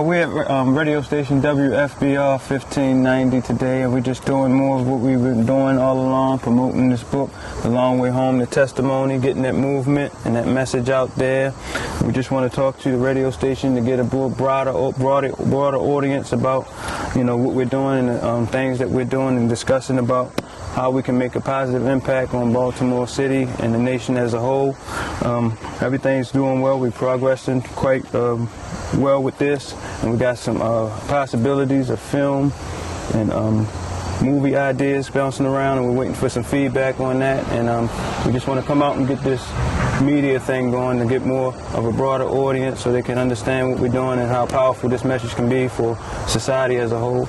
We're at radio station WFBR 1590 today, and we're just doing more of what we've been doing all along, promoting this book, The Long Way Home, the testimony, getting that movement and that message out there. We just want to talk to the radio station to get a broader audience about, what we're doing and things that we're doing and discussing about how we can make a positive impact on Baltimore City and the nation as a whole. Everything's doing well. We're progressing quite well with this, and we got some possibilities of film and movie ideas bouncing around, and we're waiting for some feedback on that. And we just want to come out and get this media thing going to get more of a broader audience so they can understand what we're doing and how powerful this message can be for society as a whole.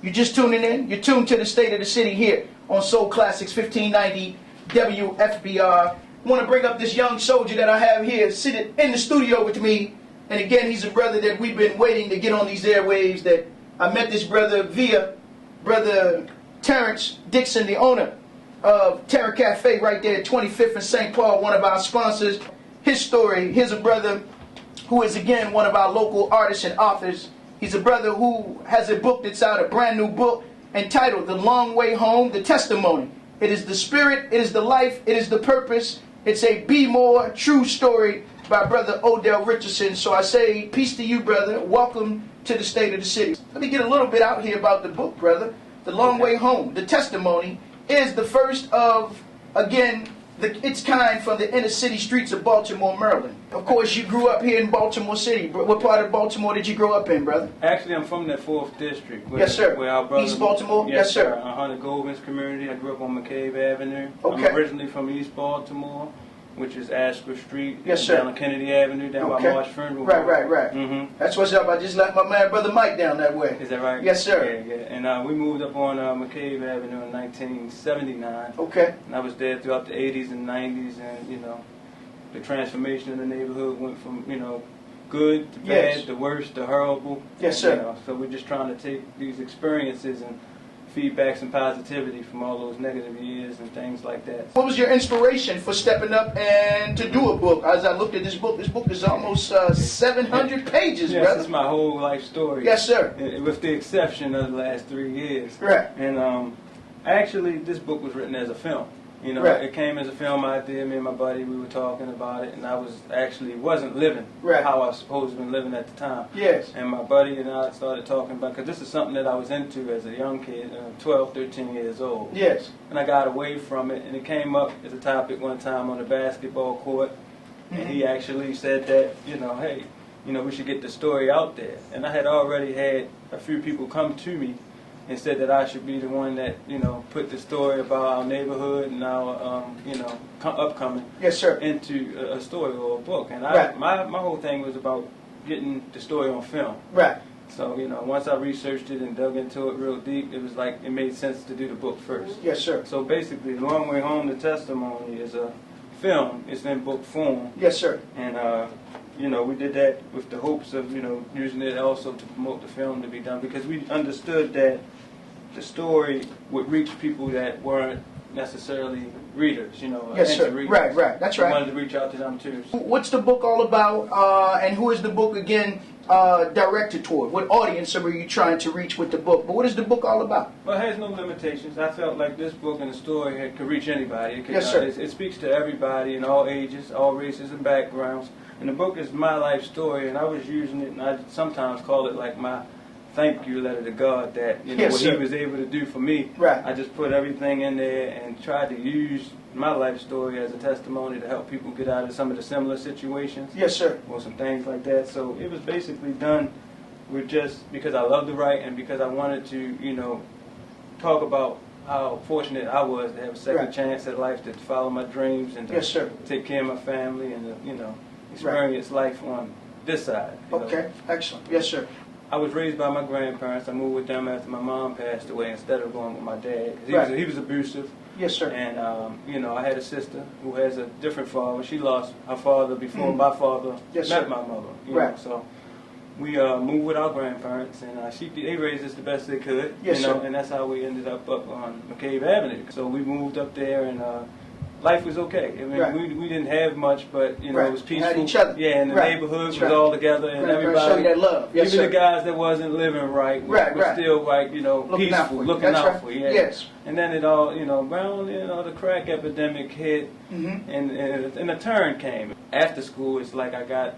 You're just tuning in. You're tuned to the State of the City here on Soul Classics 1590 WFBR. I want to bring up this young soldier that I have here sitting in the studio with me. And again, he's a brother that we've been waiting to get on these airwaves. That I met this brother via Brother Terrence Dixon, the owner of Terror Cafe right there at 25th and St. Paul, one of our sponsors. His story, here's a brother who is again one of our local artists and authors. He's a brother who has a book that's out, a brand new book entitled The Long Way Home, the Testimony. It is the spirit, it is the life, it is the purpose. It's a Be More true story by Brother Odell Richardson. So I say, peace to you, brother. Welcome to the State of the City. Let me get a little bit out here about the book, brother. The Long Way Home, the Testimony, is the first of, again, its kind from the inner city streets of Baltimore, Maryland. Of course, you grew up here in Baltimore City. What part of Baltimore did you grow up in, brother? Actually, I'm from that 4th District. Yes, sir. Where our brother, East Baltimore? Yes, sir. 100 Goldman's community. I grew up on McCabe Avenue. Okay. I'm originally from East Baltimore, which is Asper Street. Yes, sir. Down on Kennedy Avenue, down by Marsh Funeral. Right. Mm-hmm. That's what's up. I just left my man, Brother Mike, down that way. Is that right? Yes, sir. Yeah. And we moved up on McCabe Avenue in 1979. Okay. And I was there throughout the 80s and 90s, and, the transformation in the neighborhood went from, good to bad, Yes. to worse, to horrible. Yes, sir. So we're just trying to take these experiences and feedbacks and positivity from all those negative years and things like that. What was your inspiration for stepping up and to do a book? As I looked at this book is almost 700 pages, yes, brother. It's my whole life story. Yes, sir. With the exception of the last 3 years. Right. And actually, this book was written as a film. Right. It came as a film idea. Me and my buddy, we were talking about it, and I wasn't living Right. how I was supposed to have been living at the time. Yes. And my buddy and I started talking about, because this is something that I was into as a young kid, 12, 13 years old. Yes. And I got away from it, and it came up as a topic one time on the basketball court, and he actually said that, hey, we should get the story out there. And I had already had a few people come to me and said that I should be the one that, put the story about our neighborhood and our, upcoming Yes, sir. into a story or a book. And Right. my whole thing was about getting the story on film. Right. So, once I researched it and dug into it real deep, it was like it made sense to do the book first. Yes, sir. So basically, The Long Way Home, the testimony is a film. It's in book form. Yes, sir. And, we did that with the hopes of, using it also to promote the film to be done, because we understood that the story would reach people that weren't necessarily readers, Yes, sir. readers. Right. That's We right. wanted to reach out to them too. What's the book all about, and who is the book, again, directed toward? What audience are you trying to reach with the book? But what is the book all about? Well, it has no limitations. I felt like this book and the story could reach anybody. It could, Yes, sir. It speaks to everybody in all ages, all races and backgrounds. And the book is my life story, and I was using it, and I sometimes call it like my thank you letter to God, that Yes, what sir. He was able to do for me. Right. I just put everything in there and tried to use my life story as a testimony to help people get out of some of the similar situations. Yes, sir. Or some things like that. So it was basically done with just because I love to write and because I wanted to, talk about how fortunate I was to have a second Right. chance at life, to follow my dreams and to Yes, sir. take care of my family and to, experience life on this side. Okay. Excellent. Yes, sir. I was raised by my grandparents. I moved with them after my mom passed away instead of going with my dad. 'Cause Right. he was abusive. Yes, sir. And, I had a sister who has a different father. She lost her father before my father Yes, met sir. my mother. Right. So we moved with our grandparents, and they raised us the best they could. Yes, sir. And that's how we ended up on McCabe Avenue. So we moved up there, and life was okay. I mean, we didn't have much, but you know, it was peaceful. Had each other. Yeah, and the neighborhood was all together, and everybody. Show you that love. Yes, even sir. the guys that wasn't living right were still like, you know, looking peaceful, looking out for you. Yeah. Yes. And then it all, you know, around, you know, the crack epidemic hit, and a turn came. After school, it's like I got,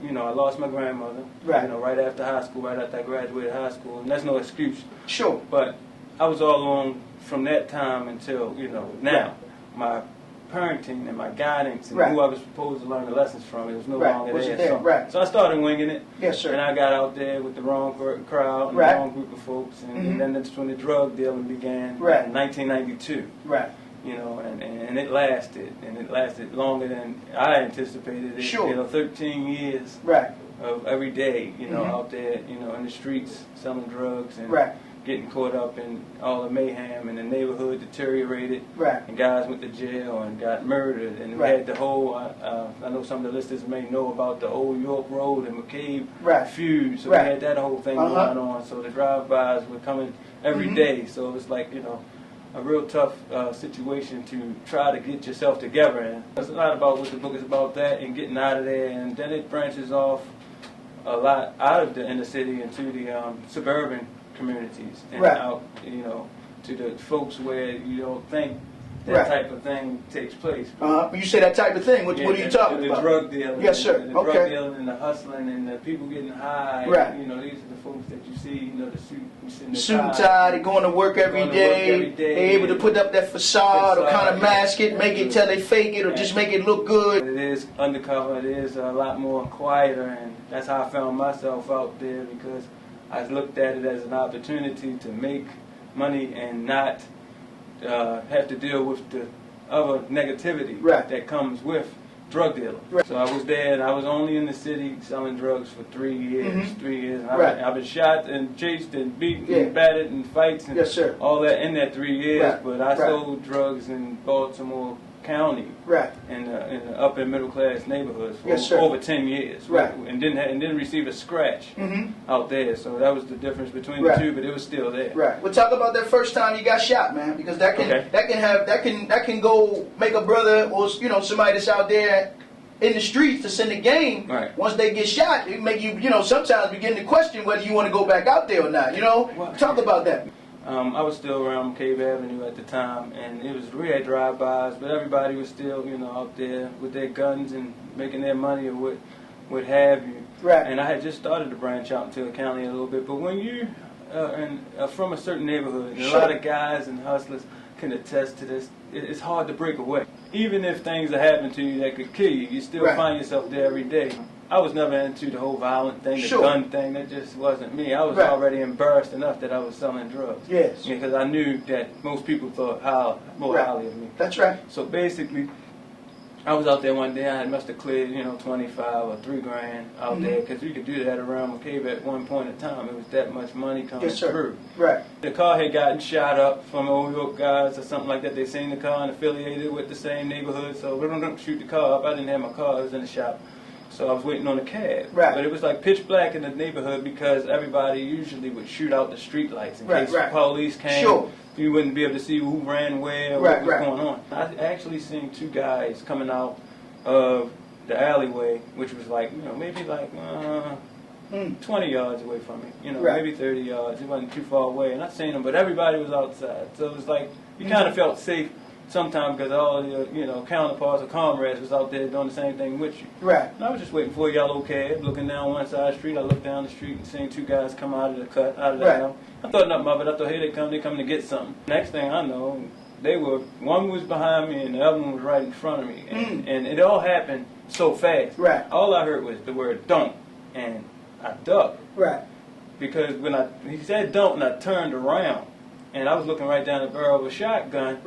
you know, I lost my grandmother. Right. You know, right after high school, right after I graduated high school, and that's no excuse. Sure. But I was all alone from that time until, you know, now. My parenting and my guidance and who I was supposed to learn the lessons from, it was no longer there. So I started winging it. Yes, sir. And I got out there with the wrong crowd and the wrong group of folks. And then that's when the drug dealing began in 1992. Right. You know, and it lasted. And it lasted longer than I anticipated it. Sure. You know, 13 years of every day, you know, out there, you know, in the streets selling drugs and getting caught up in all the mayhem, and the neighborhood deteriorated, and guys went to jail and got murdered, and we had the whole, I know some of the listeners may know about the old York Road and McCabe feud, so we had that whole thing going on, so the drive-bys were coming every day, so it was like, you know, a real tough situation to try to get yourself together, and it's a lot about what the book is about, that and getting out of there, and then it branches off a lot out of the inner city into the suburban communities and out, you know, to the folks where you don't think that type of thing takes place. When you say that type of thing, what are you talking about? The drug dealing. Yes, sir. The drug dealing and the hustling and the people getting high. Right. You know, these are the folks that you see, you know, the suit and tie, they're going to work every day. They're able to put up that facade or kind of mask it, make it till they fake it or just make it look good. It is undercover, it is a lot more quieter, and that's how I found myself out there, because I looked at it as an opportunity to make money and not have to deal with the other negativity that comes with drug dealing. So I was there, and I was only in the city selling drugs for 3 years. 3 years. And I've been shot and chased and beaten and battered in fights and all that in that 3 years. But I sold drugs in Baltimore County in the upper middle class neighborhoods for over 10 years, and didn't receive a scratch out there. So that was the difference between the two, but it was still there. Well, talk about that first time you got shot, man, because that can go make a brother or, you know, somebody that's out there in the streets to send a game. Once they get shot, it make you, you know, sometimes begin to question whether you want to go back out there or not. You know, talk about that. I was still around McCabe Avenue at the time, and we had drive-bys, but everybody was still, you know, out there with their guns and making their money or what have you. And I had just started to branch out into the county a little bit, but when you from a certain neighborhood, and a lot of guys and hustlers can attest to this, it's hard to break away. Even if things are happening to you that could kill you, you still find yourself there every day. I was never into the whole violent thing, the gun thing. That just wasn't me. I was already embarrassed enough that I was selling drugs. Because I knew that most people thought more highly of me. That's right. So basically, I was out there one day. I must have cleared, you know, 25 or $3 grand out there, because you could do that around McCabe at one point in time. It was that much money coming through. The car had gotten shot up from Old York guys or something like that. They seen the car and affiliated with the same neighborhood, so we don't shoot the car up. I didn't have my car. It was in the shop. So I was waiting on a cab. But it was like pitch black in the neighborhood, because everybody usually would shoot out the street lights in case the police came. You wouldn't be able to see who ran where or what was going on. I actually seen 2 guys coming out of the alleyway, which was like, you know, maybe like 20 yards away from me. You know, maybe 30 yards. It wasn't too far away. And I seen them, but everybody was outside. So it was like, you kind of felt safe sometimes, because all your, you know, counterparts or comrades was out there doing the same thing with you. And I was just waiting for a yellow cab, looking down one side of the street. I looked down the street and seen 2 guys come out of the cut, out of the house. I thought nothing of it. I thought, hey, they coming to get something. Next thing I know, one was behind me and the other one was right in front of me. And it all happened so fast. All I heard was the word "don't," and I ducked. Because when he said "don't," and I turned around, and I was looking right down the barrel of a shotgun.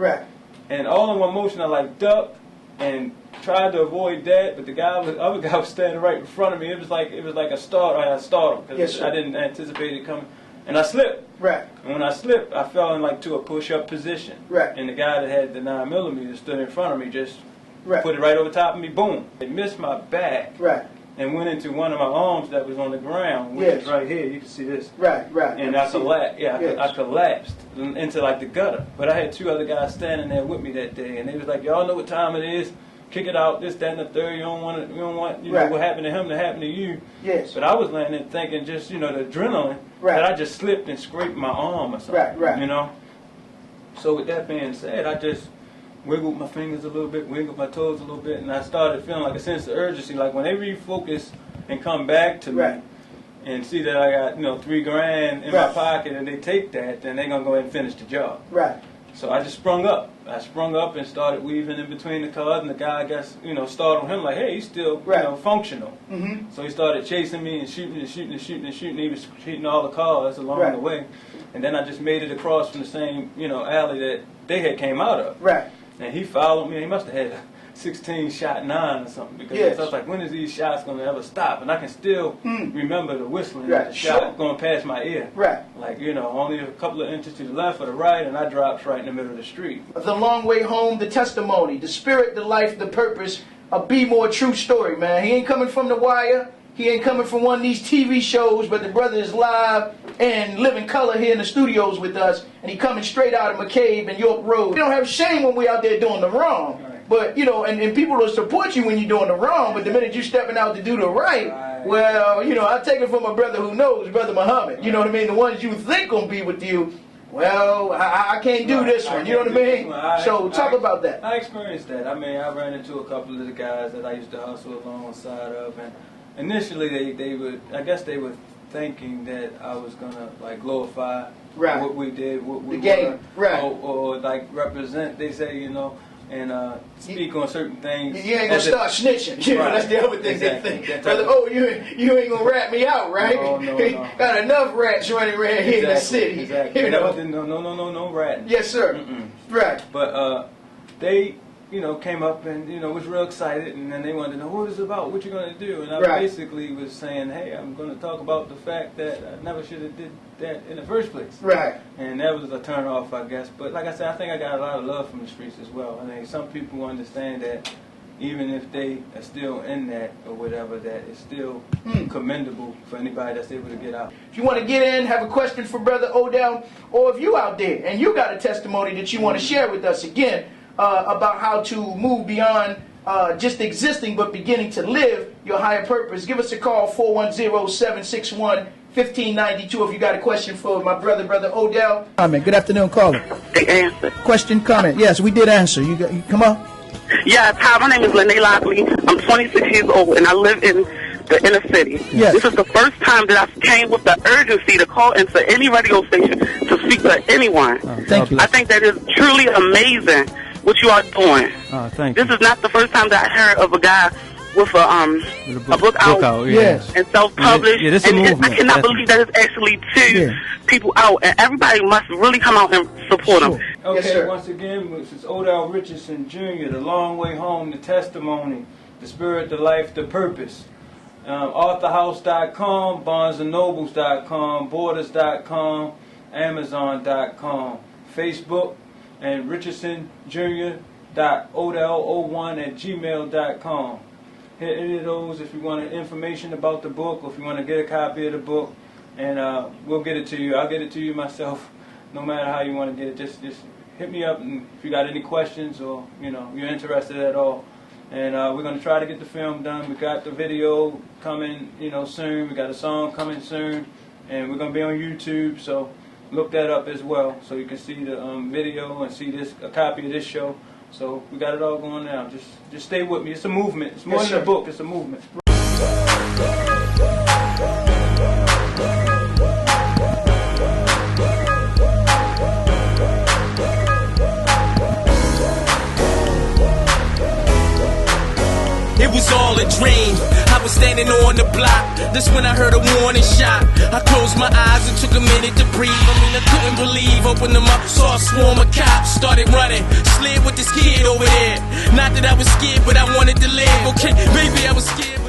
And all in one motion, I like ducked and tried to avoid that, but the other guy was standing right in front of me. It was like a start. I startled because I didn't anticipate it coming, and I slipped. And when I slipped, I fell into a push-up position. And the guy that had the 9mm stood in front of me, just put it right over top of me. Boom! It missed my back. and went into one of my arms that was on the ground, which is right here. You can see this. Right. And I collapsed into like the gutter. But I had two other guys standing there with me that day, and they was like, "Y'all know what time it is. Kick it out, this, that, and the third. You don't want what happened to him to happen to you." Yes. But I was laying there thinking just, the adrenaline that I just slipped and scraped my arm or something. Right. So with that being said, I just wiggled my fingers a little bit, wiggled my toes a little bit, and I started feeling like a sense of urgency. Like when they refocus and come back to me and see that I got, $3 grand in my pocket and they take that, then they're going to go ahead and finish the job. Right. So I just sprung up. I sprung up and started weaving in between the cars, and the guy, I guess, startled him like, hey, he's still, functional. Mm-hmm. So he started chasing me and shooting and shooting and shooting and shooting. He was shooting all the cars along the way. And then I just made it across from the same, alley that they had came out of. Right. And he followed me. He must have had a 16 shot 9 or something, because I was like, when is these shots going to ever stop? And I can still remember the whistling of the shot going past my ear. Right. Like, only a couple of inches to the left or the right, and I dropped right in the middle of the street. The long way home, the testimony, the spirit, the life, the purpose, a Be More true story, man. He ain't coming from the wire. He ain't coming from one of these TV shows, but the brother is live and living color here in the studios with us, and he coming straight out of McCabe and York Road. We don't have shame when we out there doing the wrong, but, and people will support you when you're doing the wrong, but the minute you're stepping out to do the right, well, I take it from a brother who knows, Brother Muhammad, you know what I mean? The ones you think gonna be with you, well, I can't do this one, you know what I mean? So talk about that. I experienced that. I mean, I ran into a couple of the guys that I used to hustle alongside of, and initially they would, I guess they were thinking that I was gonna like glorify what we did, what we were, or like represent. They say, and speak on certain things. You ain't gonna start snitching. That's the other thing they think. Brother, you ain't gonna rat me out, right? No. Got enough rats running around here in the city. Exactly. No ratting. Yes, sir. Right. But they, came up and, was real excited, and then they wanted to know what it's about, what you're going to do. And I basically was saying, hey, I'm going to talk about the fact that I never should have did that in the first place. Right. And that was a turn off, I guess. But like I said, I think I got a lot of love from the streets as well. I think some people understand that even if they are still in that or whatever, that it's still commendable for anybody that's able to get out. If you want to get in, have a question for Brother Odell, or if you out there and you got a testimony that you want to share with us again, about how to move beyond just existing but beginning to live your higher purpose, give us a call, 410-761-1592 if you got a question for my brother Odell. Comment. Good afternoon, caller. They answered. Question, comment. Yes, we did answer. You come on. Yes, hi, my name is Lene Lockley. I'm 26 years old and I live in the inner city. Yes. This is the first time that I came with the urgency to call into any radio station to speak to anyone. Thank you. I think that is truly amazing what you are doing. Thank you. This is not the first time that I heard of a guy with a book out and self-published. Yeah, and I cannot believe that it's actually two people out, and everybody must really come out and support him. Okay, once again, this is Odell Richardson Jr., The Long Way Home, The Testimony, The Spirit, The Life, The Purpose. AuthorHouse.com, BarnesandNobles.com, Borders.com, Amazon.com, Facebook, and Richardson Jr. Odell01@gmail.com. Hit any of those if you want information about the book, or if you want to get a copy of the book, and we'll get it to you. I'll get it to you myself, no matter how you want to get it. Just hit me up, and if you got any questions or you're interested at all. And we're going to try to get the film done. We got the video coming, soon. We got a song coming soon, and we're going to be on YouTube. So look that up as well, so you can see the video and see a copy of this show. So we got it all going now. Just stay with me. It's a movement. It's more than a book. It's a movement. It was all a dream. I was standing on the block. That's when I heard a warning shot. I closed my eyes and took a minute to breathe. I couldn't believe. Opened them up, saw a swarm of cops. Started running, slid with this kid over there. Not that I was scared, but I wanted to live. Okay, baby, I was scared.